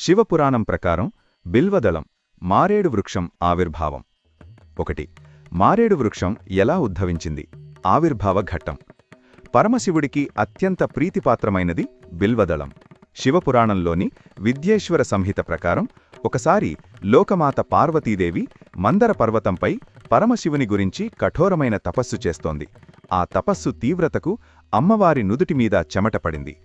శివపురాణం ప్రకారం బిల్వదళం మారేడు వృక్షం ఆవిర్భావం. 1. మారేడు వృక్షం ఎలా ఉద్భవించింది? ఆవిర్భావ ఘట్టం. పరమశివుడికి అత్యంత ప్రీతిపాత్రమైనది బిల్వదళం. శివపురాణంలోని విద్యేశ్వర సంహిత ప్రకారం ఒకసారి లోకమాత పార్వతీదేవి మందర పర్వతంపై పరమశివుని గురించి కఠోరమైన తపస్సు చేస్తోంది. ఆ తపస్సు తీవ్రతకు అమ్మవారి నుదుటిమీద చెమట పడింది.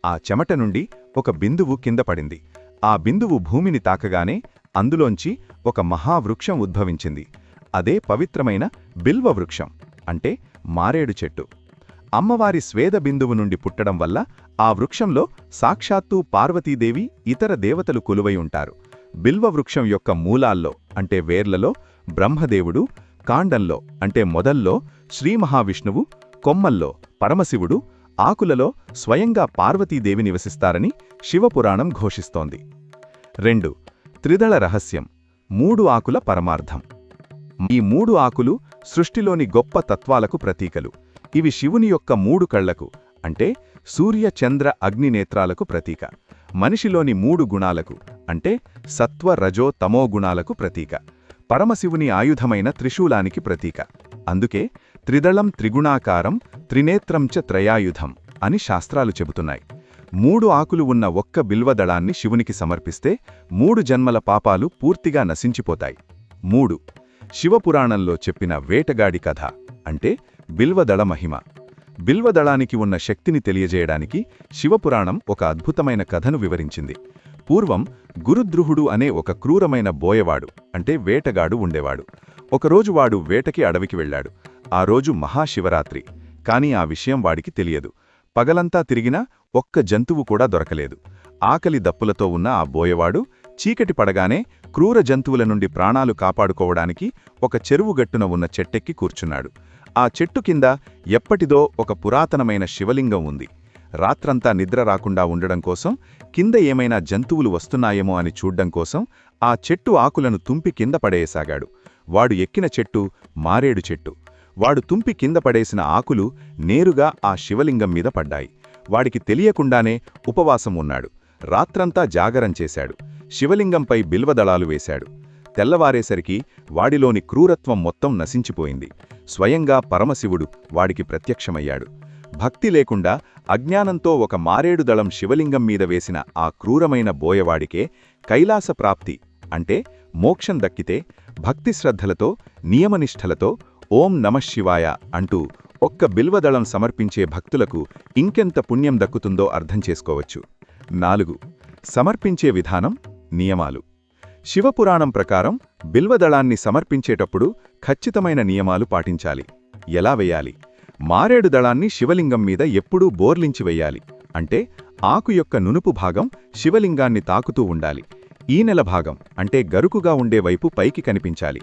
ఆ చెమట నుండి ఒక బిందువు కింద పడింది. ఆ బిందువు భూమిని తాకగానే అందులోంచి ఒక మహావృక్షం ఉద్భవించింది. అదే పవిత్రమైన బిల్వ వృక్షం, అంటే మారేడు చెట్టు. అమ్మవారి స్వేద బిందువు నుండి పుట్టడం వల్ల ఆ వృక్షంలో సాక్షాత్తూ పార్వతీదేవి, ఇతర దేవతలు కొలువై ఉంటారు. బిల్వ వృక్షం యొక్క మూలాల్లో అంటే వేర్లలో బ్రహ్మదేవుడు, కాండంలో అంటే మొదల్లో శ్రీ మహావిష్ణువు, కొమ్మల్లో పరమశివుడు, ఆకులలో స్వయంగా పార్వతీదేవి నివసిస్తారని శివపురాణం ఘోషిస్తోంది. 2. త్రిదళ రహస్యం. 3 ఆకుల పరమార్థం. ఈ 3 ఆకులు సృష్టిలోని గొప్ప తత్వాలకు ప్రతీకలు. ఇవి శివుని యొక్క 3 కళ్లకు అంటే సూర్య, చంద్ర, అగ్ని నేత్రాలకు ప్రతీక. మనిషిలోని 3 గుణాలకు అంటే సత్వ, రజో, తమో గుణాలకు ప్రతీక. పరమశివుని ఆయుధమైన త్రిశూలానికి ప్రతీక. అందుకే త్రిదళం త్రిగుణాకారం త్రినేత్రం చ త్రయాయుధం అని శాస్త్రాలు చెబుతున్నాయి. 3 ఆకులు ఉన్న ఒక్క బిల్వదళాన్ని శివునికి సమర్పిస్తే 3 జన్మల పాపాలు పూర్తిగా నశించిపోతాయి. 3. శివపురాణంలో చెప్పిన వేటగాడి కథ అంటే బిల్వదళ మహిమ. బిల్వదళానికి ఉన్న శక్తిని తెలియజేయడానికి శివపురాణం ఒక అద్భుతమైన కథను వివరించింది. పూర్వం గురుద్రుహుడు అనే ఒక క్రూరమైన బోయవాడు అంటే వేటగాడు ఉండేవాడు. ఒకరోజు వాడు వేటకి అడవికి వెళ్లాడు. ఆ రోజు మహాశివరాత్రి. కాని ఆ విషయం వాడికి తెలియదు. పగలంతా తిరిగినా ఒక్క జంతువు కూడా దొరకలేదు. ఆకలి దప్పులతో ఉన్న ఆ బోయవాడు చీకటి పడగానే క్రూర జంతువుల నుండి ప్రాణాలు కాపాడుకోవడానికి ఒక చెరువుగట్టున ఉన్న చెట్టెక్కి కూర్చున్నాడు. ఆ చెట్టు కింద ఎప్పటిదో ఒక పురాతనమైన శివలింగం ఉంది. రాత్రంతా నిద్ర రాకుండా ఉండడం కోసం, కింద ఏమైనా జంతువులు వస్తున్నాయేమో అని చూడ్డం కోసం ఆ చెట్టు ఆకులను తుంపి కింద పడేయసాగాడు. వాడు ఎక్కిన చెట్టు మారేడు చెట్టు. వాడు తుంపి కింద పడేసిన ఆకులు నేరుగా ఆ శివలింగం మీద పడ్డాయి. వాడికి తెలియకుండానే ఉపవాసం ఉన్నాడు. రాత్రంతా జాగరం చేశాడు. శివలింగంపై బిల్వదళాలు వేశాడు. తెల్లవారేసరికి వాడిలోని క్రూరత్వం మొత్తం నశించిపోయింది. స్వయంగా పరమశివుడు వాడికి ప్రత్యక్షమయ్యాడు. భక్తి లేకుండా అజ్ఞానంతో ఒక మారేడు దళం శివలింగం మీద వేసిన ఆ క్రూరమైన బోయవాడికే కైలాస ప్రాప్తి అంటే మోక్షం దక్కితే భక్తి శ్రద్ధలతో, నియమనిష్టలతో ఓం నమఃశివాయ అంటూ ఒక్క బిల్వదళం సమర్పించే భక్తులకు ఇంకెంత పుణ్యం దక్కుతుందో అర్థం చేసుకోవచ్చు. 4. సమర్పించే విధానం, నియమాలు. శివపురాణం ప్రకారం బిల్వదళాన్ని సమర్పించేటప్పుడు ఖచ్చితమైన నియమాలు పాటించాలి. ఎలా వెయ్యాలి? మారేడు దళాన్ని శివలింగం మీద ఎప్పుడూ బోర్లించి వెయ్యాలి. అంటే ఆకు యొక్క నునుపు భాగం శివలింగాన్ని తాకుతూ ఉండాలి. ఈనెల భాగం అంటే గరుకుగా ఉండే వైపు పైకి కనిపించాలి.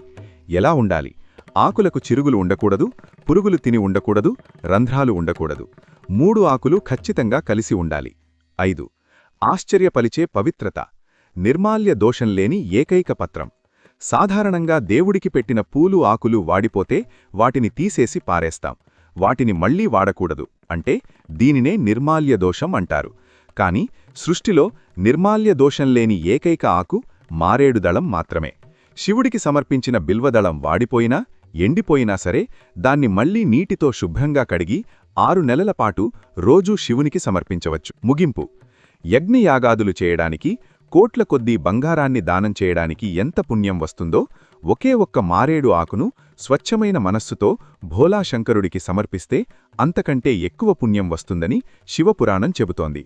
ఎలా ఉండాలి? ఆకులకు చిరుగులు ఉండకూడదు, పురుగులు తిని ఉండకూడదు, రంధ్రాలు ఉండకూడదు. 3 ఆకులు ఖచ్చితంగా కలిసి ఉండాలి. 5. ఆశ్చర్యపలిచే పవిత్రత. నిర్మాల్య దోషం లేని ఏకైక పత్రం. సాధారణంగా దేవుడికి పెట్టిన పూలు, ఆకులు వాడిపోతే వాటిని తీసేసి పారేస్తాం. వాటిని మళ్లీ వాడకూడదు. అంటే దీనినే నిర్మాల్య దోషం అంటారు. కాని సృష్టిలో నిర్మాల్య దోషం లేని ఏకైక ఆకు మారేడు దళం మాత్రమే. శివుడికి సమర్పించిన బిల్వదళం వాడిపోయినా, ఎండిపోయినా సరే దాన్ని మళ్లీ నీటితో శుభ్రంగా కడిగి 6 నెలల పాటు రోజూ శివునికి సమర్పించవచ్చు. ముగింపు. యజ్ఞయాగాదులు చేయడానికి, కోట్ల కొద్దీ బంగారాన్ని దానం చేయడానికి ఎంత పుణ్యం వస్తుందో, ఒకే ఒక్క మారేడు ఆకును స్వచ్ఛమైన మనస్సుతో భోలాశంకరుడికి సమర్పిస్తే అంతకంటే ఎక్కువ పుణ్యం వస్తుందని శివపురాణం చెబుతోంది.